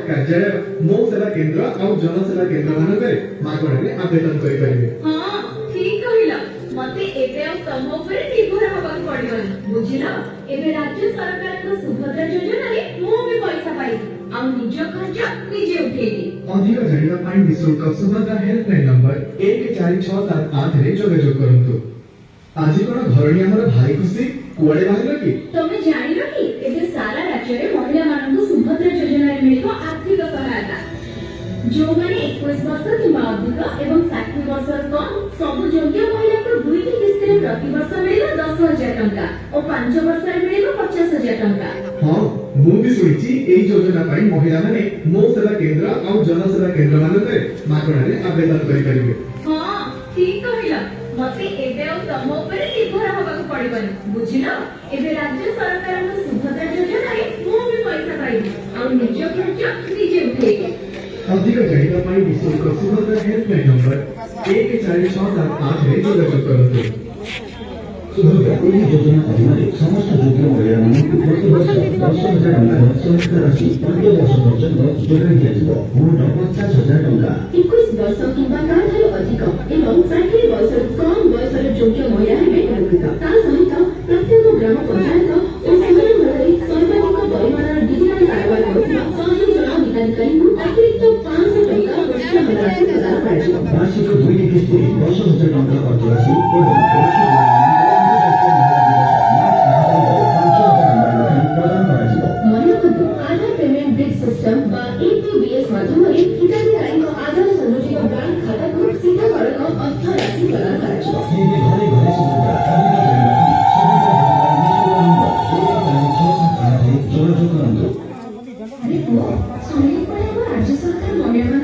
कार्यालय मो सेवा केंद्र और जनसेवा केंद्र मानकरे मागणारे आवेदन करि परिबे। हां ठीक कहिला मते एबे आ तम ऊपर निर्भर हबाक पड़िबन बुझिला एबे राज्य सरकार को सुभद्रा योजना रे मो भी पैसा पाई आ निज खर्च निजे उठेली। अधिक जानिबा ପାଇଁ निशुल्क सुभद्रा हेल्पलाइन नंबर 14678 रे जोगाजोग करंतु। आज कोन घरणी हमर भाई खुशी कुआडे बाहिर कि तमे जानिलो कि एबे सारा राज्य रे महिला मानन सुभद्रा योजना रे मिलिबो आर्थिक सहायता जो माने 21 वर्ष किंवा अधिक एवं 60 वर्ष कम सब योग्य महिला को दुईटी किस्त रे प्रति वर्ष मिलिबो 10000 टंका और 5 वर्ष रे मिलिबो 50000 टंका। हां मु भी सुनिछि एई योजना ପାଇଁ महिला माने मो सेवा केंद्र और जनसेवा केंद्र मानकरे मागणारे आवेदन करि परिबे। हां ठीक कहिला मते एबे आ तम ऊपर निर्भर हबाक पड़िबन बुझिलो एबे राज्य सरकार को सुभद्रा योजना रे मो भी पैसा पाई आ निज खर्च निजे उठेली। अधिक जानिबा ପାଇଁ निशुल्क सुभद्रा हेल्पलाइन नंबर 14678 रे जोगाजोग करंतु। सुभद्रा ଏହି ଯୋଜନା ଅଧୀନରେ ସମସ୍ତ ଯୋଗ୍ୟ ମହିଳାମାନଙ୍କୁ ପ୍ରତିବର୍ଷ 10,000 ଟଙ୍କାର ସହାୟତା ରାଶି 5 ବର୍ଷ ପର୍ଯ୍ୟନ୍ତ ଯୋଗାଇ ଦିଆଯିବ। ମୋଟ 50,000 ଟଙ୍କା 21 वर्ष किंवा ताଠାରୁ ଅଧିକ ଏବଂ 60 ବର୍ଷରୁ କମ ବୟସର ଯୋଗ୍ୟ ମହିଳା ହେବେ ଉପକୃତ। ତା ସହିତ ପ୍ରତ୍ୟେକ ଗ୍ରାମ ପଞ୍ଚାୟତ ଓ ସହରାଞ୍ଚଳରେ ସର୍ବାଧିକ ପରିମାଣର ଡିଜିଟାଲ କାରବାର କରୁଥିବା 100 ଜଣ ହିତାଧିକାରୀଙ୍କୁ ଅତିରିକ୍ତ 500 ଟଙ୍କା ପ୍ରୋତ୍ସାହନ ରାଶି ପ୍ରଦାନ କରାଯିବ। ବାର୍ଷିକ 2ଟି କିସ୍ତିରେ 10,000 ଟଙ୍କା ଅର୍ଥ ରାଶି ଏବଂ आधार पेमेंट ब्रिज सिस्टम व एपीबीएस माध्यमରେ ହିତାଧିକାରୀଙ୍କ ଆଧାର ସଂଯୋଜିତ ବ୍ୟାଙ୍କ ଖାତାକୁ ସିଧାସଳଖ ଅର୍ଥ ରାଶି ପ୍ରଦାନ କରାଯିବ। ଘରେ ଘରେ ସୁବିଧା ଯୋଗାଯୋଗ କରନ୍ତୁ। ଆରେ ପୁଅ ଶୁଣିଲି ପରା ରାଜ୍ୟ ସରକାର ମହିଳା